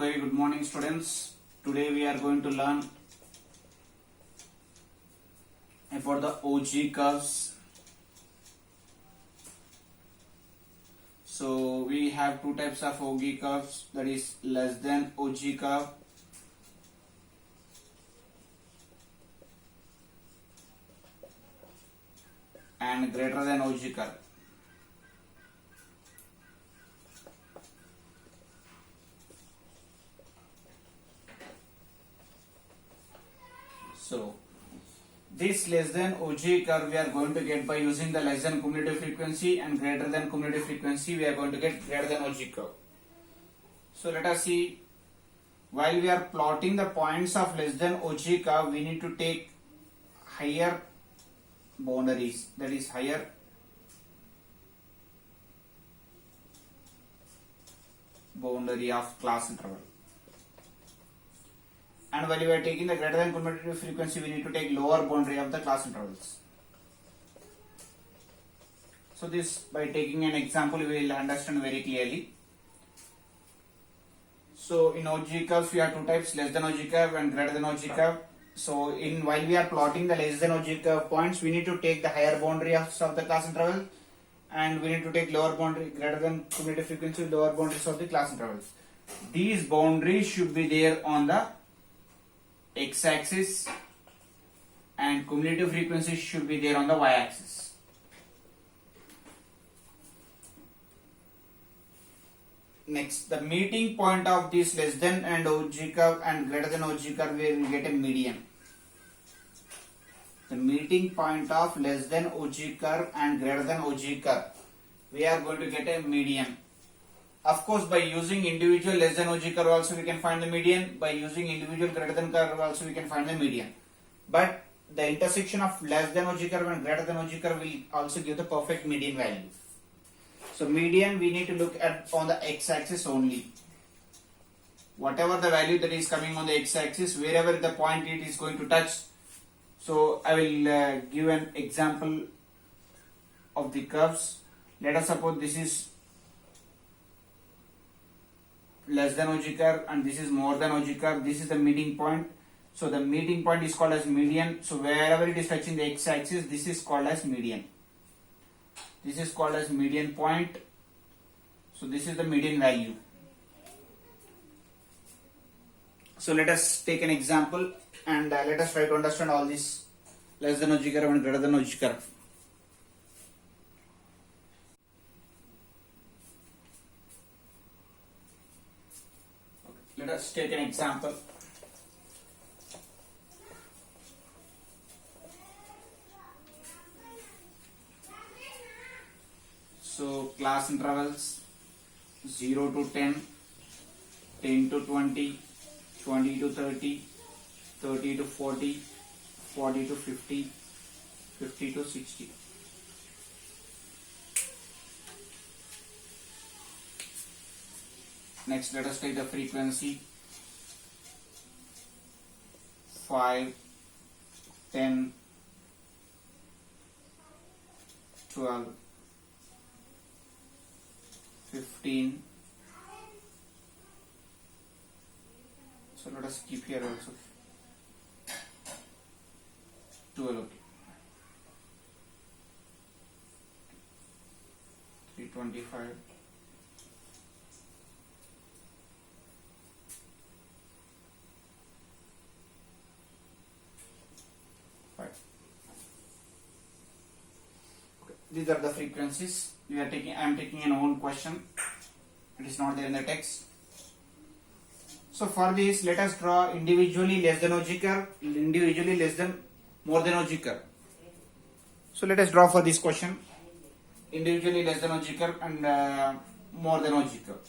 Very good morning, students. Today we are going to learn about the OG curves. So we have two types of OG curves, that is less than OG curve and greater than OG curve. So this less than OG curve we are going to get by using the less than cumulative frequency, and greater than cumulative frequency we are going to get greater than OG curve. So let us see, while we are plotting the points of less than OG curve, we need to take higher boundaries, that is higher boundary of class interval. And while we are taking the greater than cumulative frequency, we need to take lower boundary of the class intervals. So this, by taking an example, we will understand very clearly. So in OG curves we have two types, less than OG curve and greater than OG curve. So while we are plotting the less than OG curve points, we need to take the higher boundary of the class interval, and we need to take lower boundary, greater than cumulative frequency, lower boundaries of the class intervals. These boundaries should be there on the x-axis and cumulative frequency should be there on the y-axis. Next, the meeting point of this less than and OG curve and greater than OG curve, we will get a median. The meeting point of less than OG curve and greater than OG curve, we are going to get a median. Of course, by using individual less than OG curve also we can find the median. By using individual greater than curve also we can find the median. But the intersection of less than OG curve and greater than OG curve will also give the perfect median value. So median we need to look at on the x-axis only. Whatever the value that is coming on the x-axis, wherever the point it is going to touch. So I will give an example of the curves. Let us suppose this is less than OG curve and this is more than OG curve. This is the meeting point. So the meeting point is called as median. So wherever it is touching the x-axis, this is called as median. This is called as median point. So this is the median value. So let us take an example and let us try to understand all this less than OG curve and greater than OG curve. Let us take an example. So class intervals 0 to 10, 10 to 20, 20 to 30, 30 to 40, 40 to 50, 50 to 60. Next, let us take the frequency 5, 10, 12, 15. So let us keep here also 12. Okay. 325. These are the frequencies we are taking. I am taking an own question. It is not there in the text. So for this, let us draw individually less than OG curve, individually less than more than OG curve. So let us draw for this question individually less than OG curve and more than OG curve.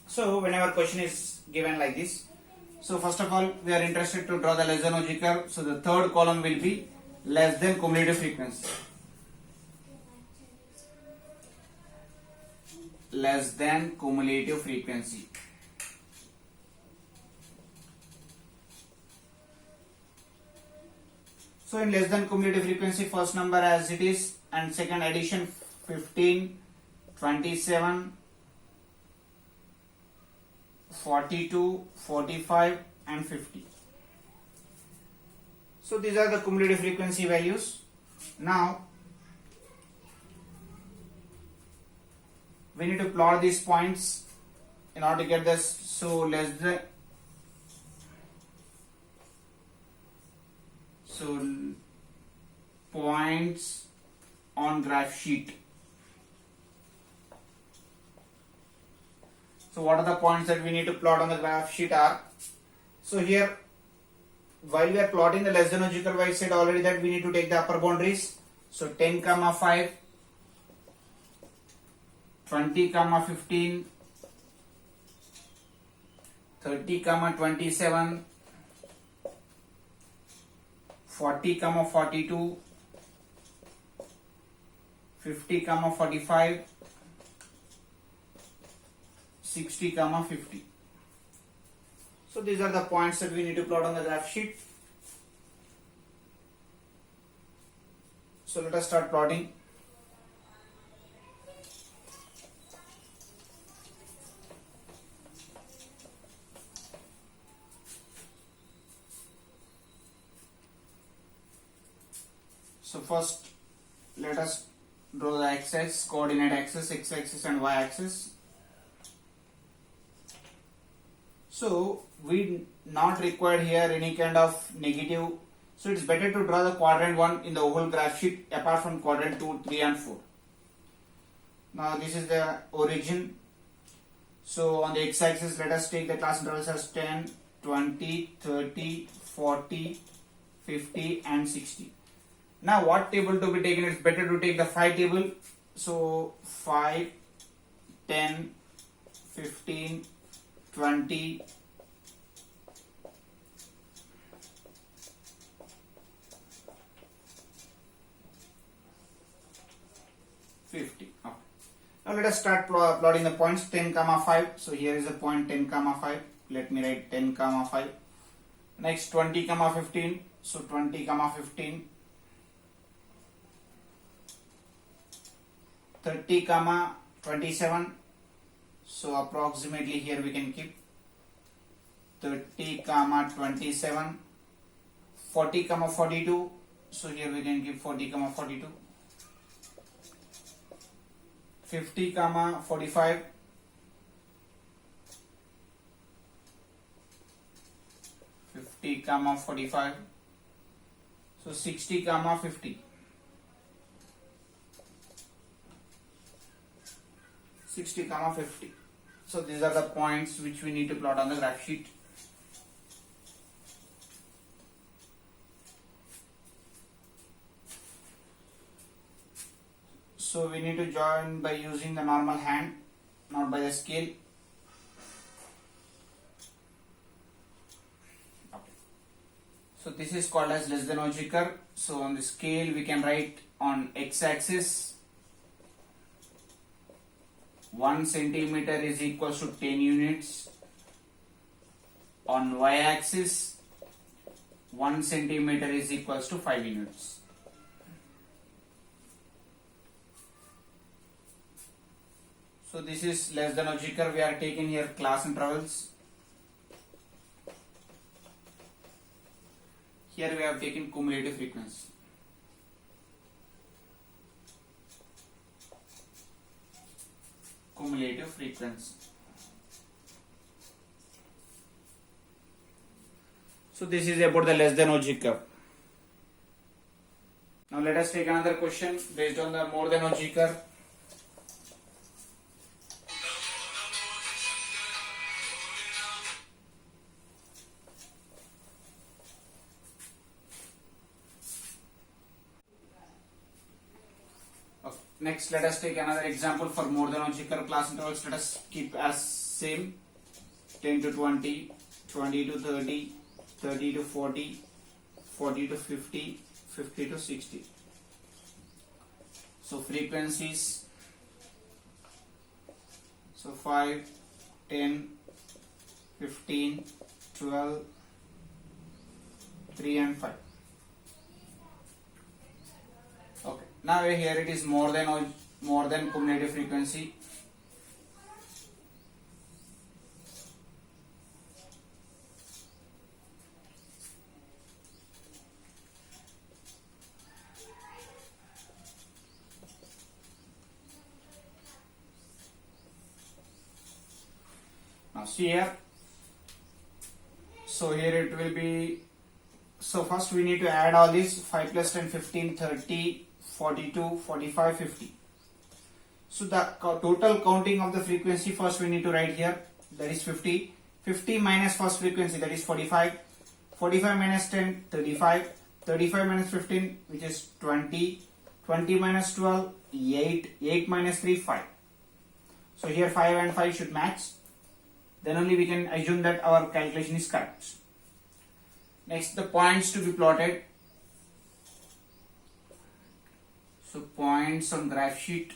So whenever question is given like this, so first of all we are interested to draw the less than OG curve. So the third column will be less than cumulative frequency. Less than cumulative frequency. So in less than cumulative frequency, first number as it is and second addition 15, 27, 42, 45 and 50. So these are the cumulative frequency values. Now we need to plot these points in order to get this. So points on graph sheet. So what are the points that we need to plot on the graph sheet are? So here, while we are plotting the less than or equal, I said already that we need to take the upper boundaries. So 10, 5, 20, 15, 30, 27, 40, 42, 50, 45, 60, 50. So these are the points that we need to plot on the graph sheet. So let us start plotting. So first let us draw the axis, coordinate axis, x axis and y axis. So we not required here any kind of negative. So it's better to draw the quadrant 1 in the whole graph sheet apart from quadrant 2, 3 and 4. Now this is the origin. So on the x axis let us take the class intervals as 10, 20, 30, 40, 50 and 60. Now what table to be taken? It's better to take the 5 table. So 5, 10, 15, 20, 50. Okay. Now let us start plotting the points 10, 5. So here is a point 10, 5. Let me write 10, 5. Next 20, 15. So 20, 15. 30, 27. So approximately here we can keep 30, 27. 40, 42. So here we can keep 40, 42. 50, 45. 50, 45. So 60, 50. 60, 50. So these are the points which we need to plot on the graph sheet. So we need to join by using the normal hand, not by the scale. Okay. So this is called as less than or equal. So on the scale we can write on x-axis 1 centimeter is equals to 10 units. On y-axis 1 centimeter is equals to 5 units. So this is less than or equal. We are taking here class intervals. Here we have taken cumulative frequency. Cumulative frequency. So this is about the less than or equal. Now let us take another question based on the more than or equal. Next, let us take another example for more than or equal class intervals. Let us keep as same 10 to 20, 20 to 30, 30 to 40, 40 to 50, 50 to 60. So frequencies. So 5, 10, 15, 12, 3 and 5. Okay. Now here it is more than cumulative frequency. see here. So here it will be, so first we need to add all these 5 plus 10, 15, 30, 42, 45, 50. So the total counting of the frequency first we need to write here, that is 50. 50 minus first frequency, that is 45. 45 minus 10, 35. 35 minus 15, which is 20. 20 minus 12, 8. 8 minus 3, 5. So here 5 and 5 should match. Then only we can assume that our calculation is correct. Next, the points to be plotted. So points on graph sheet.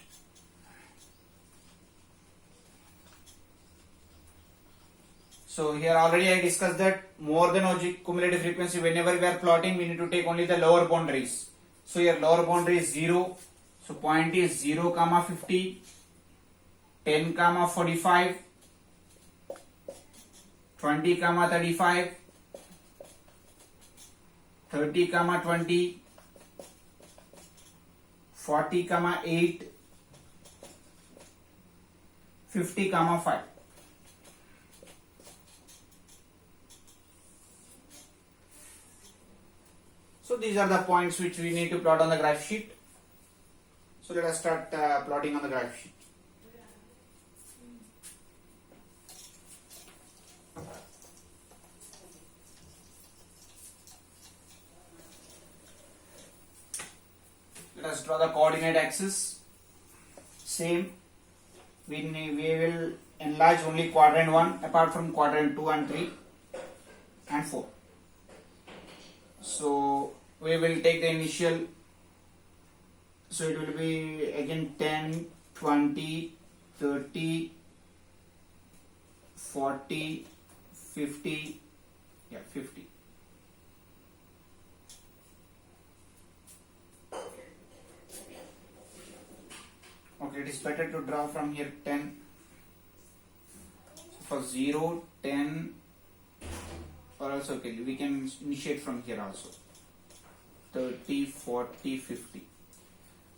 So here already I discussed that more than OG cumulative frequency, whenever we are plotting, we need to take only the lower boundaries. So here lower boundary is 0. So point is 0, 50, 10, 45, 20, 35, 30, 20, 40, 8, 50, 5. So these are the points which we need to plot on the graph sheet. So let us start plotting on the graph sheet. Let us draw the coordinate axis. Same. We will enlarge only quadrant 1 apart from quadrant 2 and 3 and 4. So we will take the initial, so it will be again 10, 20, 30, 40, 50, 50. Okay, it is better to draw from here 10. So for 0, 10, or also okay, we can initiate from here also. 30, 40, 50.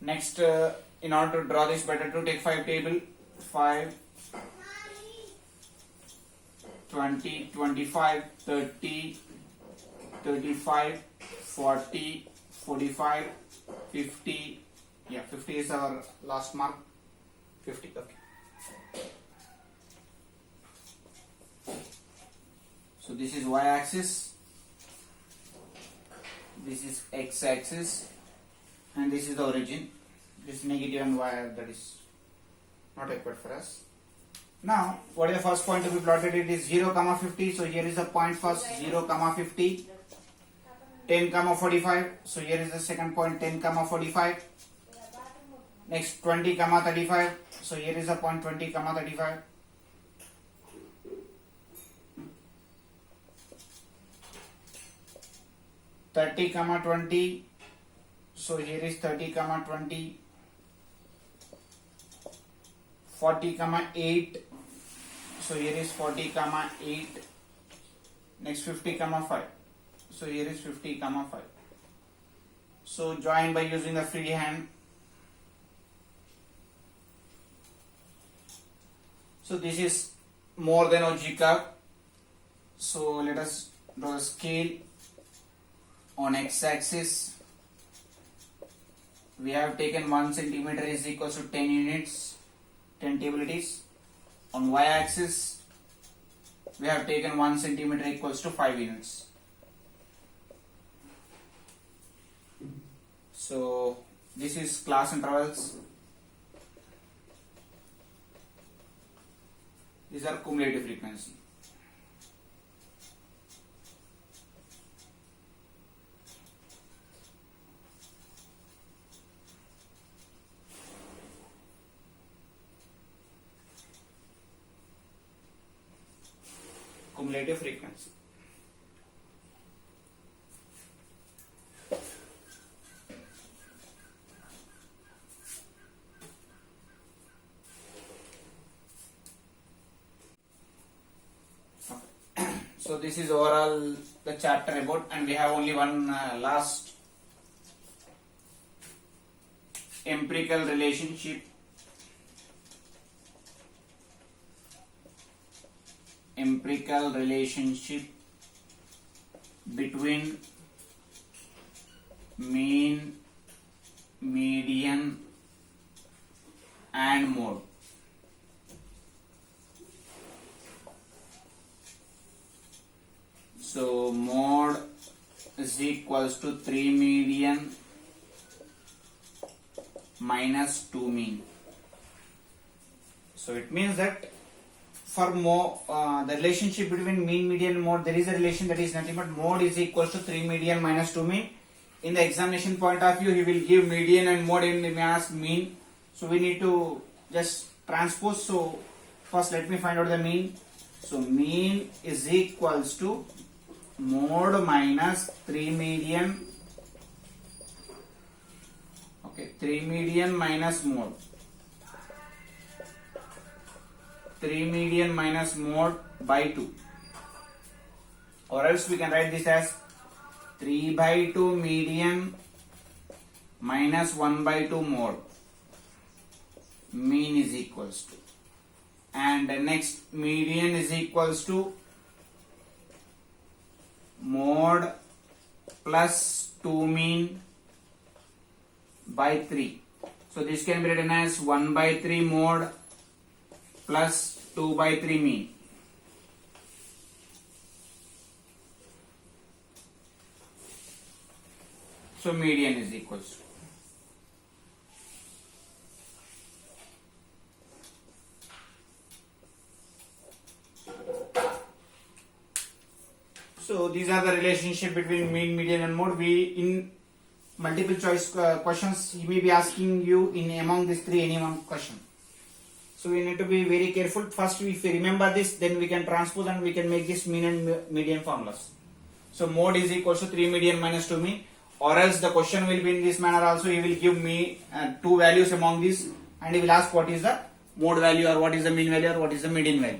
Next, in order to draw this, better to take 5 table. 5, 20, 25, 30, 35, 40, 45, 50. 50 is our last mark. 50, okay. So this is y-axis, this is x-axis, and this is the origin. This negative and y, that is not required for us. Now, what is the first point to be plotted? It is 0, 50. So here is the point first, 0, 50. 10, 45. So here is the second point, 10, 45. Next, 20, 35. So here is the point, 20, 35. Thirty, 20. So here is 30, 20. 40, 8. So here is 40, 8. Next 50, 5. So here is 50, 5. So join by using the free hand. So this is more than OG curve. So let us draw a scale. On x-axis, we have taken 1 centimeter is equal to 10 units, 10 table it is. On y-axis, we have taken 1 centimeter equals to 5 units. So this is class intervals. These are cumulative frequency. Cumulative frequency. So this is overall the chapter about, and we have only one last empirical relationship. empirical relationship between mean, median and mode. So mode is equals to 3 median minus 2 mean. So it means that for the relationship between mean, median and mode, there is a relation that is nothing but mode is equals to 3 median minus 2 mean. In the examination point of view, he will give median and mode and he may ask mean. So we need to just transpose. So first let me find out the mean. So mean is equals to mode minus 3 median. Okay, 3 median minus mode. 3 median minus mode by 2. Or else we can write this as 3 by 2 median minus 1 by 2 mode. Mean is equals to. And the next median is equals to mode plus 2 mean by 3. So this can be written as 1 by 3 mode plus 2 by 3 mean. So median is equals to. So these are the relationship between mean, median and mode. We in multiple choice questions he may be asking you in among these three any one question. So we need to be very careful. First, if we remember this, then we can transpose and we can make this mean and median formulas. So mode is equals to 3 median minus 2 mean, or else the question will be in this manner also. He will give me two values among these and he will ask what is the mode value or what is the mean value or what is the median value.